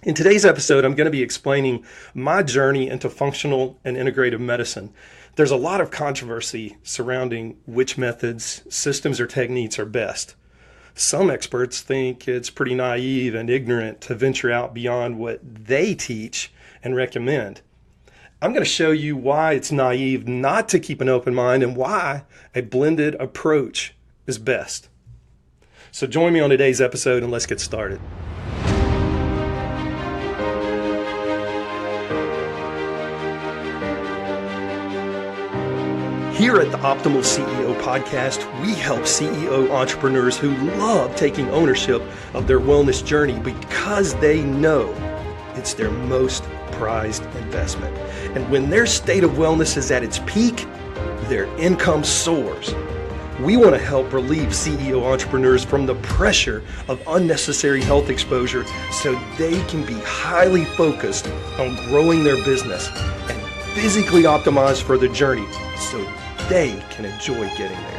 In today's episode, I'm going to be explaining my journey into functional and integrative medicine. There's a lot of controversy surrounding which methods, systems, or techniques are best. Some experts think it's pretty naive and ignorant to venture out beyond what they teach and recommend. I'm going to show you why it's naive not to keep an open mind and why a blended approach is best. So join me on today's episode and let's get started. Here at the Optimal CEO Podcast, we help CEO entrepreneurs who love taking ownership of their wellness journey because they know it's their most prized investment. And when their state of wellness is at its peak, their income soars. We want to help relieve CEO entrepreneurs from the pressure of unnecessary health exposure so they can be highly focused on growing their business and physically optimized for the journey so they can enjoy getting there.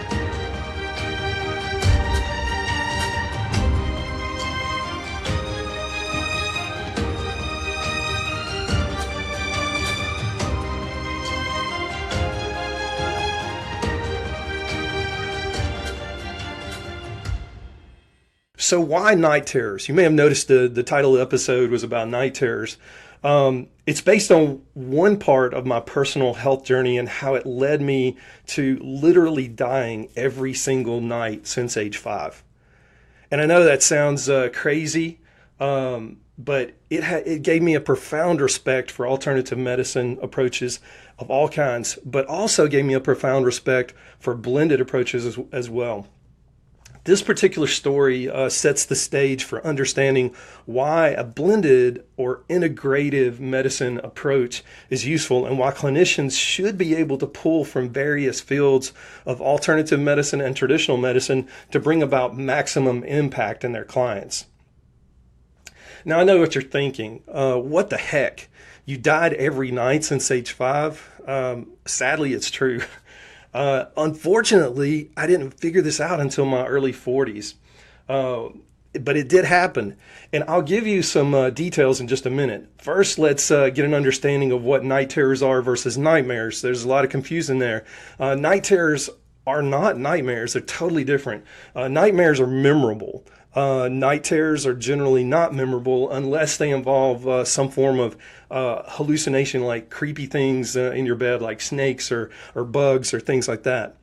So why night terrors? You may have noticed the title of the episode was about night terrors. It's based on one part of my personal health journey and how it led me to literally dying every single night since age 5. And I know that sounds crazy, but it gave me a profound respect for alternative medicine approaches of all kinds, but also gave me a profound respect for blended approaches as well. This particular story sets the stage for understanding why a blended or integrative medicine approach is useful and why clinicians should be able to pull from various fields of alternative medicine and traditional medicine to bring about maximum impact in their clients. Now, I know what you're thinking. What the heck? You died every night since age 5? Sadly, it's true. Unfortunately, I didn't figure this out until my early 40s, but it did happen. And I'll give you some details in just a minute. First, let's get an understanding of what night terrors are versus nightmares. There's a lot of confusion there. Night terrors are not nightmares. They're totally different. Nightmares are memorable. Night terrors are generally not memorable unless they involve some form of hallucination, like creepy things in your bed, like snakes or bugs or things like that.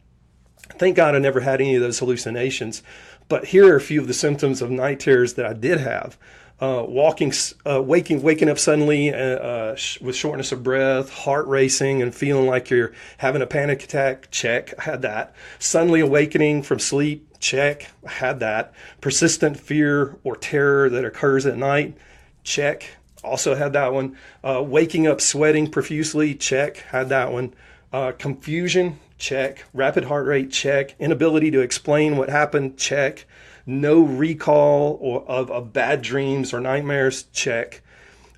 Thank God I never had any of those hallucinations. But here are a few of the symptoms of night terrors that I did have. Waking up suddenly with shortness of breath, heart racing, and feeling like you're having a panic attack. Check, I had that. Suddenly awakening from sleep. Check, I had that. Persistent fear or terror that occurs at night. Check, also had that one. Waking up sweating profusely. Check, had that one. Confusion. Check. Rapid heart rate. Check. Inability to explain what happened. Check. No recall of bad dreams or nightmares. Check.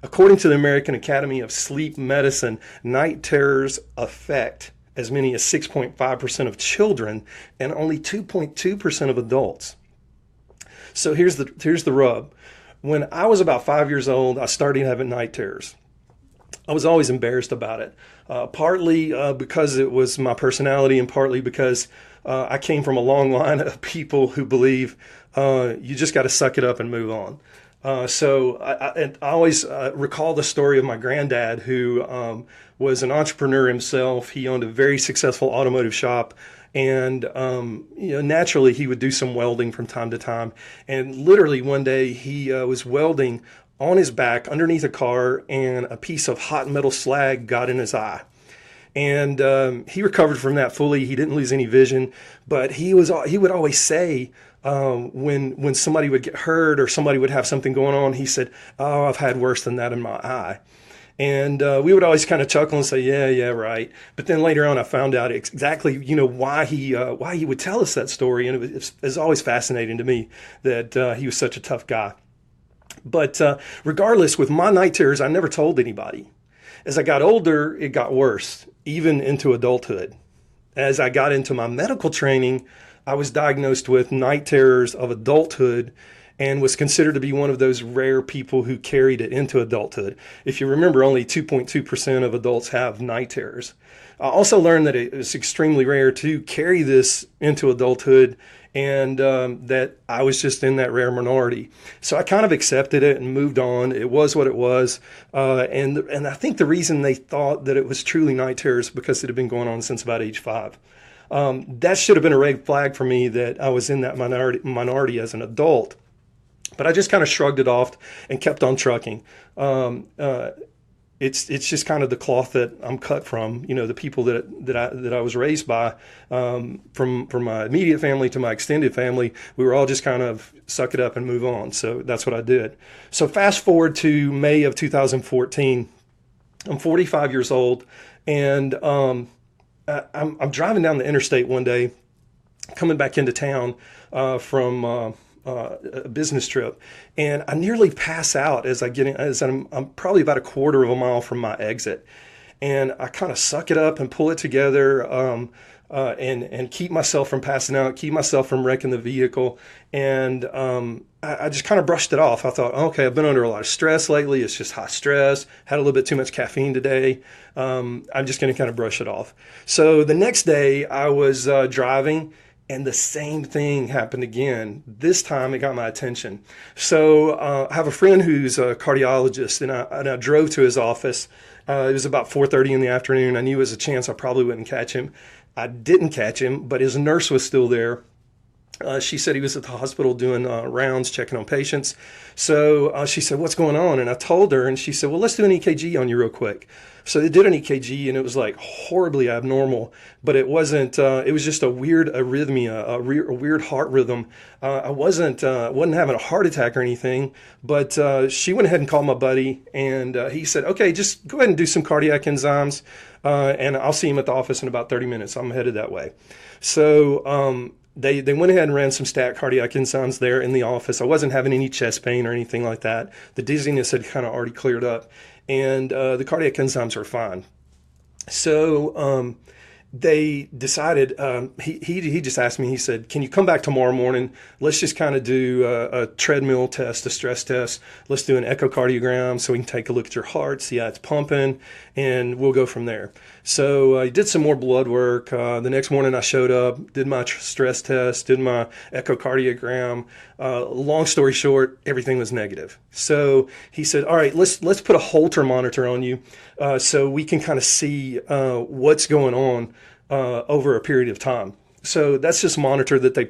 According to the American Academy of Sleep Medicine, night terrors affect as many as 6.5% of children and only 2.2% of adults. So here's the rub. When I was about 5 years old, I started having night terrors. I was always embarrassed about it, partly because it was my personality and partly because I came from a long line of people who believe you just got to suck it up and move on. So I always recall the story of my granddad who was an entrepreneur himself. He owned a very successful automotive shop. And, naturally he would do some welding from time to time. And literally one day he was welding on his back underneath a car and a piece of hot metal slag got in his eye. And he recovered from that fully. He didn't lose any vision, but he would always say, when somebody would get hurt or somebody would have something going on, he said, "Oh, I've had worse than that in my eye." And we would always kind of chuckle and say, yeah, right. But then later on, I found out exactly, why he would tell us that story. And it was always fascinating to me that he was such a tough guy. But regardless, with my night terrors, I never told anybody. As I got older, it got worse, even into adulthood. As I got into my medical training, I was diagnosed with night terrors of adulthood. and was considered to be one of those rare people who carried it into adulthood. If you remember, only 2.2% of adults have night terrors. I also learned that it was extremely rare to carry this into adulthood, and that I was just in that rare minority. So I kind of accepted it and moved on. It was what it was. And I think the reason they thought that it was truly night terrors because it had been going on since about age 5. That should have been a red flag for me that I was in that minority as an adult. But I just kind of shrugged it off and kept on trucking. It's just kind of the cloth that I'm cut from. The people that I was raised by, from my immediate family to my extended family, we were all just kind of suck it up and move on. So that's what I did. So fast forward to May of 2014. I'm 45 years old, and I'm driving down the interstate one day, coming back into town from a business trip, and I nearly pass out as I'm probably about a quarter of a mile from my exit, and I kind of suck it up and pull it together, and keep myself from passing out, keep myself from wrecking the vehicle, and I just kind of brushed it off. I thought, okay, I've been under a lot of stress lately. It's just high stress. Had a little bit too much caffeine today. I'm just going to kind of brush it off. So the next day I was driving, and the same thing happened again. This time it got my attention. So I have a friend who's a cardiologist, and I drove to his office. It was about 4:30 in the afternoon. I knew there was a chance I probably wouldn't catch him. I didn't catch him, but his nurse was still there. She said he was at the hospital doing rounds, checking on patients. So she said, "What's going on?" And I told her, and she said, "Well, let's do an EKG on you real quick." So they did an EKG, and it was like horribly abnormal, but it wasn't. It was just a weird arrhythmia, a weird heart rhythm. I wasn't having a heart attack or anything, but she went ahead and called my buddy, and he said, "Okay, just go ahead and do some cardiac enzymes, and I'll see him at the office in about 30 minutes. I'm headed that way." So they went ahead and ran some stat cardiac enzymes there in the office. I wasn't having any chest pain or anything like that. The dizziness had kind of already cleared up, and the cardiac enzymes were fine. So they decided, he just asked me, he said, "Can you come back tomorrow morning? Let's just kind of do a treadmill test, a stress test. Let's do an echocardiogram so we can take a look at your heart, see how it's pumping, and we'll go from there." So I did some more blood work. The next morning I showed up, did my stress test, did my echocardiogram. Long story short, everything was negative. So he said, "All right, let's put a Holter monitor on you so we can kind of see what's going on over a period of time." So that's just a monitor that they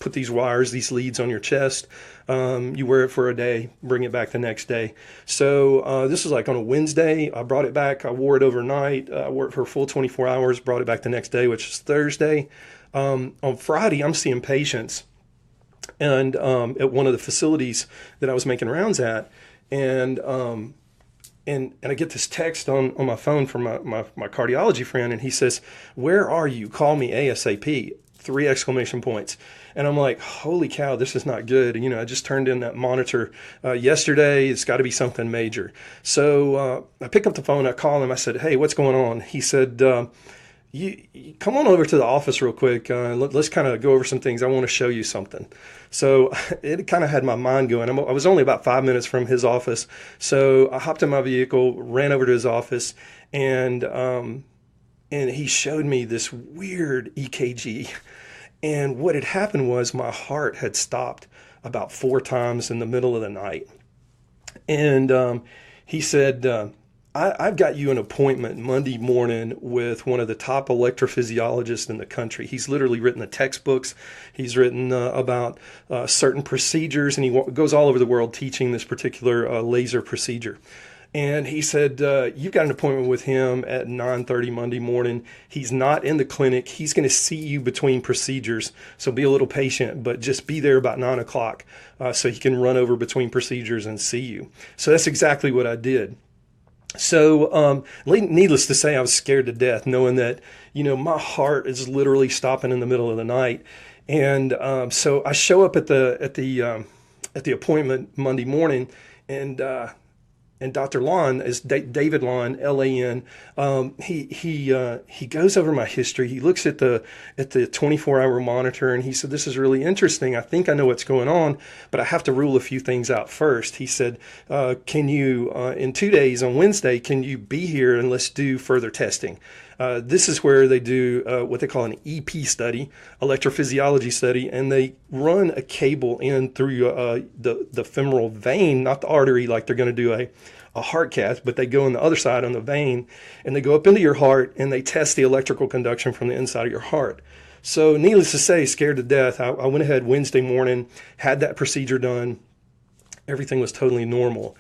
put these wires, these leads on your chest. You wear it for a day, bring it back the next day. So this was like on a Wednesday. I brought it back. I wore it overnight. I wore it for a full 24 hours, brought it back the next day, which is Thursday. On Friday, I'm seeing patients, and at one of the facilities that I was making rounds at, and I get this text on my phone from my cardiology friend, and he says, "Where are you? Call me ASAP." 3 exclamation points. And I'm like, holy cow, this is not good. And, I just turned in that monitor yesterday. It's got to be something major. So I pick up the phone. I call him. I said, "Hey, what's going on?" He said, you come on over to the office real quick. Let's kind of go over some things. I want to show you something. So it kind of had my mind going. I was only about 5 minutes from his office. So I hopped in my vehicle, ran over to his office, and he showed me this weird EKG. And what had happened was my heart had stopped about 4 times in the middle of the night. And he said, I've got you an appointment Monday morning with one of the top electrophysiologists in the country. He's literally written the textbooks. He's written about certain procedures, and he goes all over the world teaching this particular laser procedure. And he said, "You've got an appointment with him at 9:30 Monday morning. He's not in the clinic. He's going to see you between procedures. So be a little patient, but just be there about 9 o'clock so he can run over between procedures and see you." So that's exactly what I did. So needless to say, I was scared to death, knowing that, my heart is literally stopping in the middle of the night. And so I show up at the appointment Monday morning, and and Dr. Lon is David Lon, Lan. He goes over my history. He looks at the 24-hour monitor, and he said, "This is really interesting. I think I know what's going on, but I have to rule a few things out first." He said, "Can you in 2 days on Wednesday? Can you be here and let's do further testing?" This is where they do what they call an EP study, electrophysiology study, and they run a cable in through the femoral vein, not the artery like they're going to do a heart cath, but they go on the other side on the vein, and they go up into your heart, and they test the electrical conduction from the inside of your heart. So needless to say, scared to death, I went ahead Wednesday morning, had that procedure done. Everything was totally normal.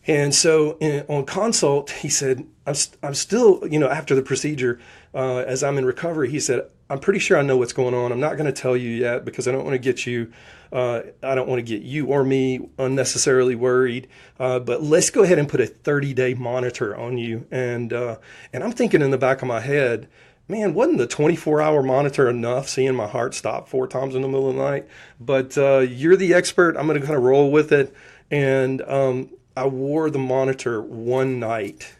And so on consult, he said, I'm still, after the procedure, as I'm in recovery, he said, "I'm pretty sure I know what's going on. I'm not going to tell you yet because I don't want to get you, or me unnecessarily worried. But let's go ahead and put a 30-day monitor on you." And I'm thinking in the back of my head, man, wasn't the 24-hour monitor enough, seeing my heart stop 4 times in the middle of the night? But you're the expert. I'm going to kind of roll with it. And I wore the monitor one night,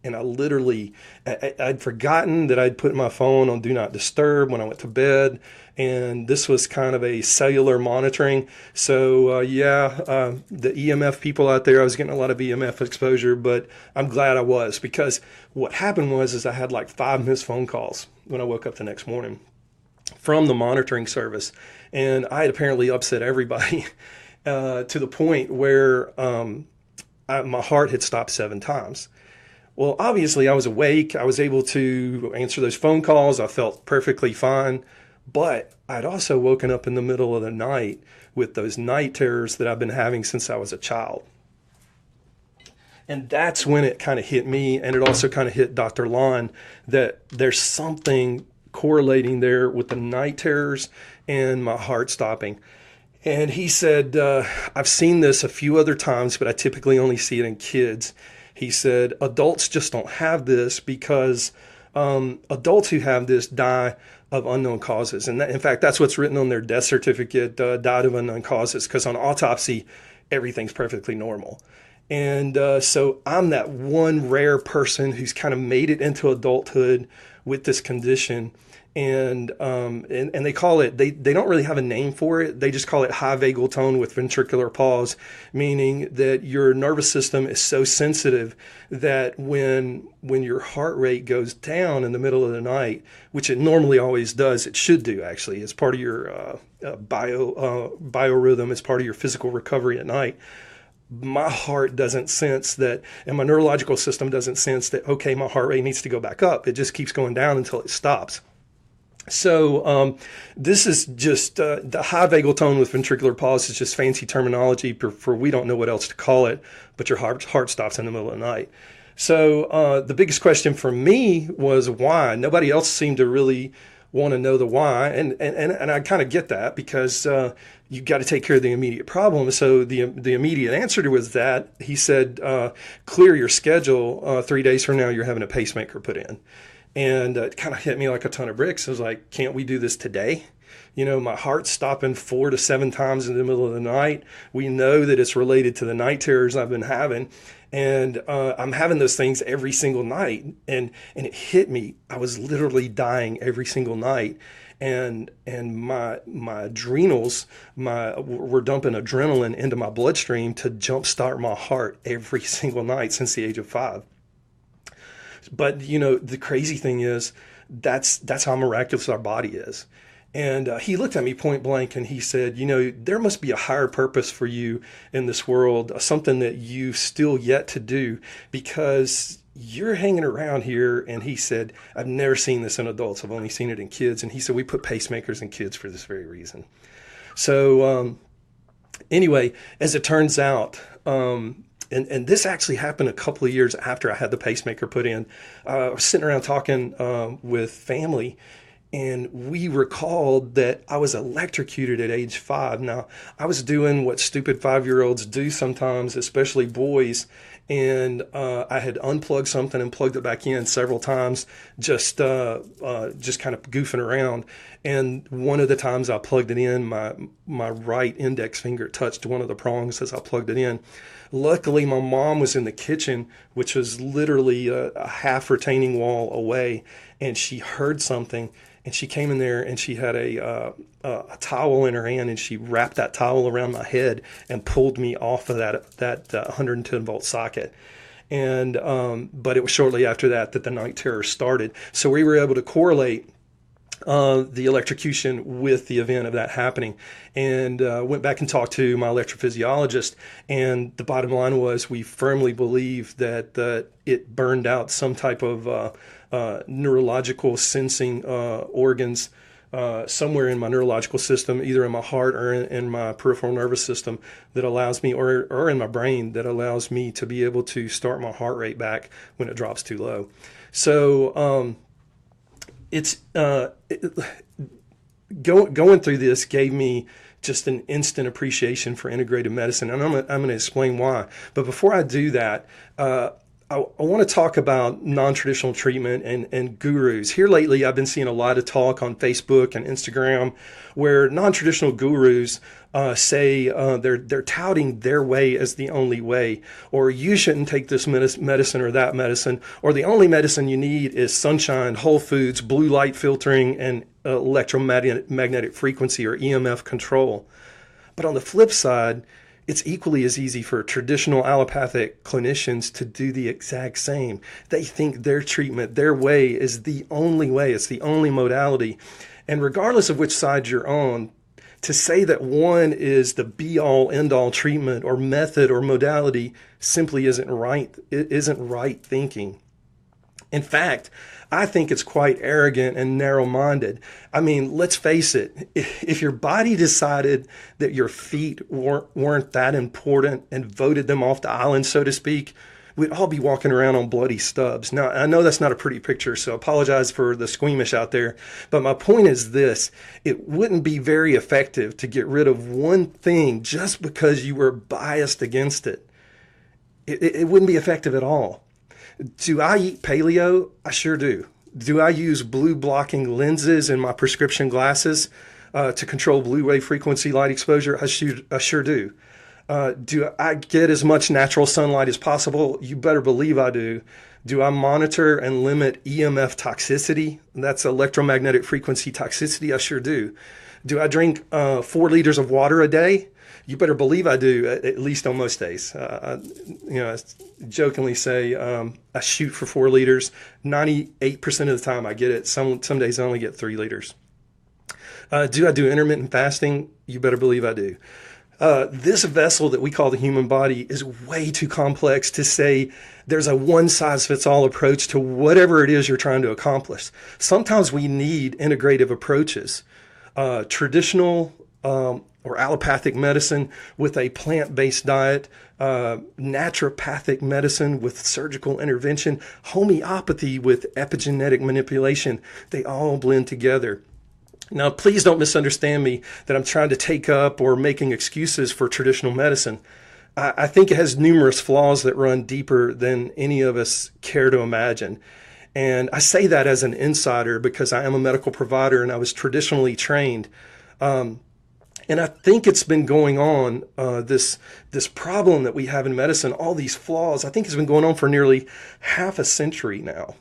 and I'd forgotten that I'd put my phone on Do Not Disturb when I went to bed, and this was kind of a cellular monitoring. So the EMF people out there, I was getting a lot of EMF exposure, but I'm glad I was, because what happened was I had like 5 missed phone calls when I woke up the next morning from the monitoring service, and I had apparently upset everybody to the point where my heart had stopped 7 times. Well, obviously I was awake. I was able to answer those phone calls. I felt perfectly fine, but I'd also woken up in the middle of the night with those night terrors that I've been having since I was a child. And that's when it kind of hit me, and it also kind of hit Dr. Lon, that there's something correlating there with the night terrors and my heart stopping. And he said, "I've seen this a few other times, but I typically only see it in kids." He said, "Adults just don't have this because adults who have this die of unknown causes." And in fact, that's what's written on their death certificate, died of unknown causes, because on autopsy, everything's perfectly normal. And so I'm that one rare person who's kind of made it into adulthood with this condition. And they call it, they don't really have a name for it. They just call it high vagal tone with ventricular pause, meaning that your nervous system is so sensitive that when your heart rate goes down in the middle of the night, which it normally always does, it should do actually, it's part of your biorhythm, it's part of your physical recovery at night. My heart doesn't sense that, and my neurological system doesn't sense that, okay, my heart rate needs to go back up. It just keeps going down until it stops. So this is just the high vagal tone with ventricular pause is just fancy terminology for we don't know what else to call it, but your heart stops in the middle of the night. So the biggest question for me was why. Nobody else seemed to really want to know the why, and I kind of get that, because you've got to take care of the immediate problem. So the immediate answer to was that he said, clear your schedule. 3 days from now, you're having a pacemaker put in. And it kind of hit me like a ton of bricks. I was like, can't we do this today? My heart's stopping 4 to 7 times in the middle of the night. We know that it's related to the night terrors I've been having. And I'm having those things every single night. And it hit me. I was literally dying every single night. And my adrenals, were dumping adrenaline into my bloodstream to jumpstart my heart every single night since the age of 5. But, the crazy thing is that's how miraculous our body is. And he looked at me point blank and he said, there must be a higher purpose for you in this world, something that you've still yet to do, because you're hanging around here. And he said, I've never seen this in adults. I've only seen it in kids. And he said, we put pacemakers in kids for this very reason. So anyway, as it turns out, and this actually happened a couple of years after I had the pacemaker put in. I was sitting around talking with family, and we recalled that I was electrocuted at age 5. Now, I was doing what stupid 5-year-olds do sometimes, especially boys, and I had unplugged something and plugged it back in several times, just kind of goofing around. And one of the times I plugged it in, my right index finger touched one of the prongs as I plugged it in. Luckily, my mom was in the kitchen, which was literally a half retaining wall away, and she heard something, and she came in there, and she had a towel in her hand, and she wrapped that towel around my head and pulled me off of that 110 volt socket. And but it was shortly after that the night terror started. So we were able to correlate the electrocution with the event of that happening, and went back and talked to my electrophysiologist, and the bottom line was we firmly believe that it burned out some type of neurological sensing organs somewhere in my neurological system, either in my heart or in my peripheral nervous system, that allows me, or in my brain, that allows me to be able to start my heart rate back when it drops too low. So it's going through this gave me just an instant appreciation for integrative medicine, and I'm going to explain why. But before I do that, I want to talk about non-traditional treatment and gurus. Here lately, I've been seeing a lot of talk on Facebook and Instagram where non-traditional gurus say they're touting their way as the only way, or you shouldn't take this medicine or that medicine, or the only medicine you need is sunshine, whole foods, blue light filtering, and electromagnetic frequency or EMF control. But on the flip side, it's equally as easy for traditional allopathic clinicians to do the exact same. They think their treatment, their way, is the only way. It's the only modality. And regardless of which side you're on, to say that one is the be-all, end-all treatment or method or modality simply isn't right. It isn't right thinking. In fact, I think it's quite arrogant and narrow-minded. I mean, let's face it. If your body decided that your feet weren't that important and voted them off the island, so to speak, we'd all be walking around on bloody stubs. Now, I know that's not a pretty picture, so I apologize for the squeamish out there. But my point is this. It wouldn't be very effective to get rid of one thing just because you were biased against it. It wouldn't be effective at all. Do I eat paleo? I sure do. Do I use blue blocking lenses in my prescription glasses to control blue wave frequency light exposure? I sure do. Do I get as much natural sunlight as possible? You better believe I do. Do I monitor and limit EMF toxicity? That's electromagnetic frequency toxicity. I sure do. Do I drink 4 liters of water a day? You better believe I do, at least on most days. I jokingly say I shoot for 4 liters. 98% of the time I get it. Some days I only get 3 liters. Do I do intermittent fasting? You better believe I do. This vessel that we call the human body is way too complex to say there's a one-size-fits-all approach to whatever it is you're trying to accomplish. Sometimes we need integrative approaches. Traditional or allopathic medicine with a plant-based diet, naturopathic medicine with surgical intervention, homeopathy with epigenetic manipulation, they all blend together. Now, please don't misunderstand me that I'm trying to take up or making excuses for traditional medicine. I think it has numerous flaws that run deeper than any of us care to imagine. And I say that as an insider because I am a medical provider and I was traditionally trained. And I think it's been going on, this problem that we have in medicine, all these flaws, I think it's been going on for nearly half a century now.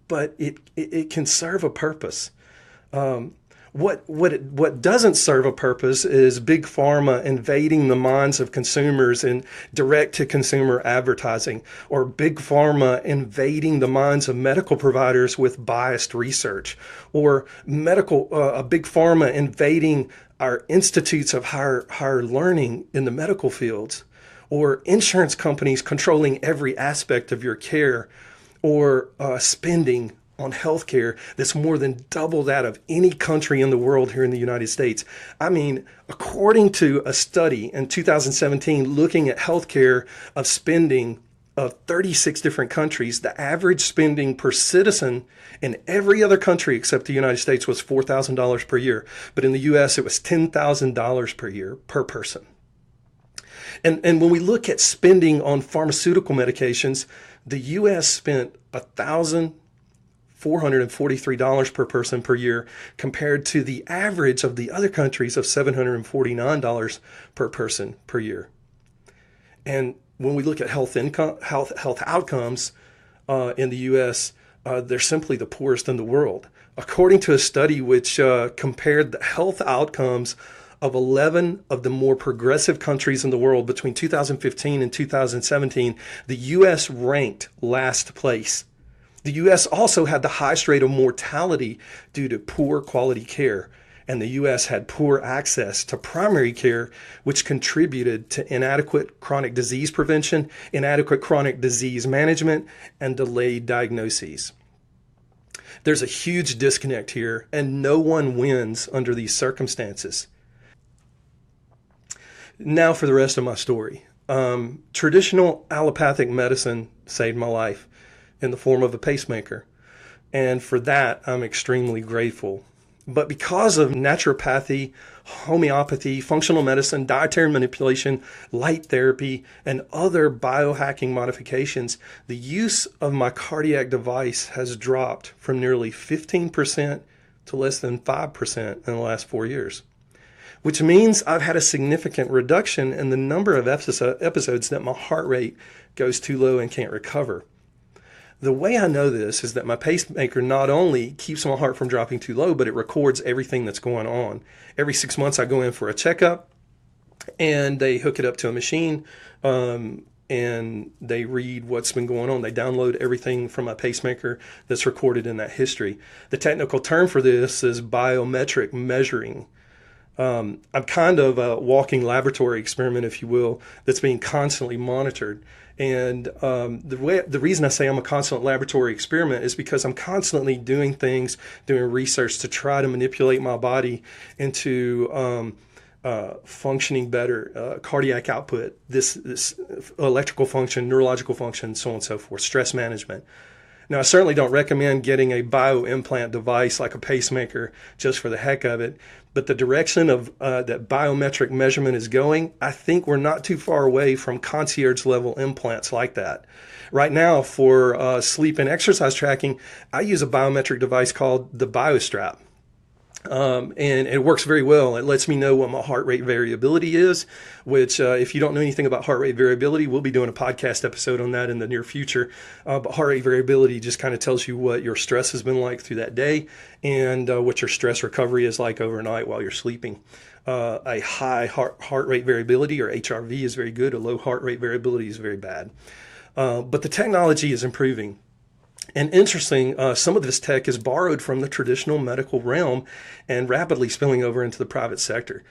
But it can serve a purpose. What doesn't serve a purpose is big pharma invading the minds of consumers in direct-to-consumer advertising, or big pharma invading the minds of medical providers with biased research, or a big pharma invading our institutes of higher learning in the medical fields, or insurance companies controlling every aspect of your care, or spending on healthcare that's more than double that of any country in the world here in the United States. I mean, according to a study in 2017 looking at healthcare of spending of 36 different countries, the average spending per citizen in every other country except the United States was $4,000 per year. But in the US, it was $10,000 per year per person. And when we look at spending on pharmaceutical medications, the US spent $1,443 per person per year compared to the average of the other countries of $749 per person per year. And when we look at health outcomes in the U.S., they're simply the poorest in the world. According to a study which compared the health outcomes of 11 of the more progressive countries in the world between 2015 and 2017, the U.S. ranked last place. The U.S. also had the highest rate of mortality due to poor quality care, and the U.S. had poor access to primary care, which contributed to inadequate chronic disease prevention, inadequate chronic disease management, and delayed diagnoses. There's a huge disconnect here, and no one wins under these circumstances. Now for the rest of my story. Traditional allopathic medicine saved my life in the form of a pacemaker, and for that I'm extremely grateful. But because of naturopathy, homeopathy, functional medicine, dietary manipulation, light therapy, and other biohacking modifications, the use of my cardiac device has dropped from nearly 15% to less than 5% in the last 4 years, which means I've had a significant reduction in the number of episodes that my heart rate goes too low and can't recover. The way I know this is that my pacemaker not only keeps my heart from dropping too low, but it records everything that's going on. Every 6 months I go in for a checkup, and they hook it up to a machine, and they read what's been going on. They download everything from my pacemaker that's recorded in that history. The technical term for this is biometric measuring. I'm kind of a walking laboratory experiment, if you will, that's being constantly monitored. And the reason I say I'm a constant laboratory experiment is because I'm constantly doing things, doing research to try to manipulate my body into functioning better, cardiac output, this electrical function, neurological function, so on and so forth, stress management. Now, I certainly don't recommend getting a bioimplant device like a pacemaker just for the heck of it, but the direction of that biometric measurement is going, I think we're not too far away from concierge level implants like that. Right now, for sleep and exercise tracking, I use a biometric device called the BioStrap. And it works very well. It lets me know what my heart rate variability is, which if you don't know anything about heart rate variability, we'll be doing a podcast episode on that in the near future. But heart rate variability just kind of tells you what your stress has been like through that day and what your stress recovery is like overnight while you're sleeping. A high heart rate variability, or HRV, is very good. A low heart rate variability is very bad. But the technology is improving. And interesting, some of this tech is borrowed from the traditional medical realm and rapidly spilling over into the private sector.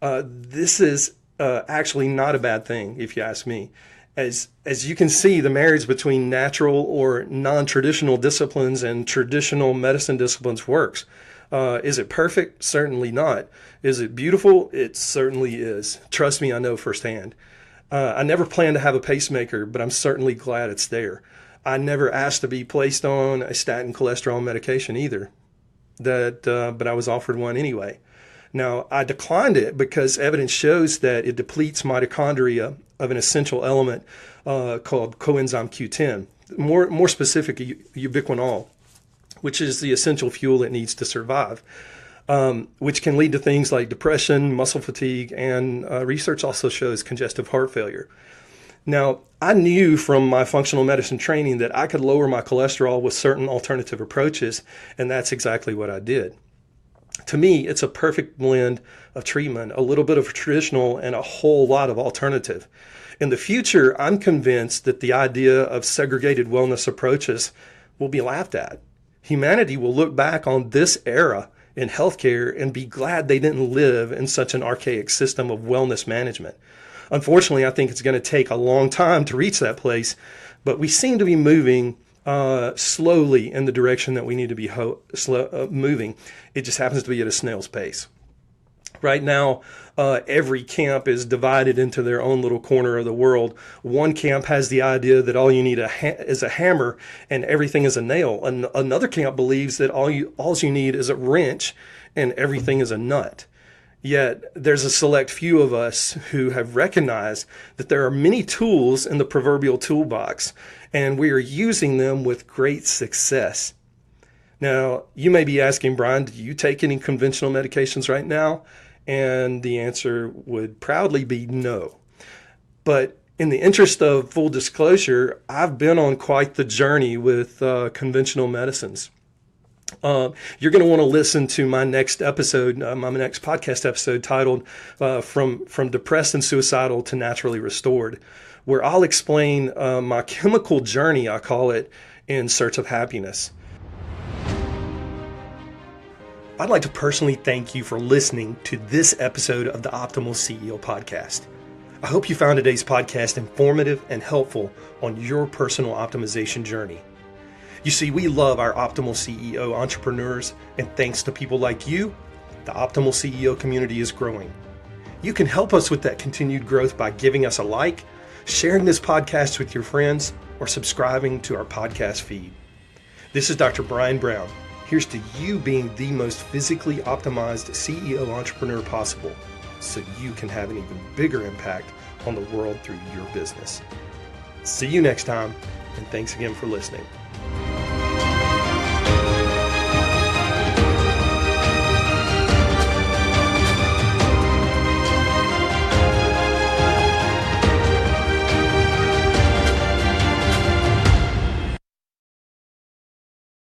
This is actually not a bad thing, if you ask me. As you can see, the marriage between natural or non-traditional disciplines and traditional medicine disciplines works. Is it perfect? Certainly not. Is it beautiful? It certainly is. Trust me, I know firsthand. I never planned to have a pacemaker, but I'm certainly glad it's there. I never asked to be placed on a statin cholesterol medication either, but I was offered one anyway. Now, I declined it because evidence shows that it depletes mitochondria of an essential element called coenzyme Q10, more specific, ubiquinol, which is the essential fuel it needs to survive, which can lead to things like depression, muscle fatigue, and research also shows congestive heart failure. Now, I knew from my functional medicine training that I could lower my cholesterol with certain alternative approaches, and that's exactly what I did. To me, it's a perfect blend of treatment, a little bit of traditional and a whole lot of alternative. In the future, I'm convinced that the idea of segregated wellness approaches will be laughed at. Humanity will look back on this era in healthcare and be glad they didn't live in such an archaic system of wellness management. Unfortunately, I think it's going to take a long time to reach that place, but we seem to be moving slowly in the direction that we need to be moving. It just happens to be at a snail's pace. Right now, every camp is divided into their own little corner of the world. One camp has the idea that all you need is a hammer and everything is a nail. Another camp believes that all you need is a wrench and everything is a nut. Yet there's a select few of us who have recognized that there are many tools in the proverbial toolbox, and we are using them with great success. Now, you may be asking, Brian, do you take any conventional medications right now? And the answer would proudly be no. But In the interest of full disclosure, I've been on quite the journey with conventional medicines. You're going to want to listen to my next episode, my next podcast episode titled From Depressed and Suicidal to Naturally Restored, where I'll explain my chemical journey, I call it, in search of happiness. I'd like to personally thank you for listening to this episode of the Optimal CEO podcast. I hope you found today's podcast informative and helpful on your personal optimization journey. You see, we love our Optimal CEO entrepreneurs, and thanks to people like you, the Optimal CEO community is growing. You can help us with that continued growth by giving us a like, sharing this podcast with your friends, or subscribing to our podcast feed. This is Dr. Brian Brown. Here's to you being the most physically optimized CEO entrepreneur possible, so you can have an even bigger impact on the world through your business. See you next time, and thanks again for listening.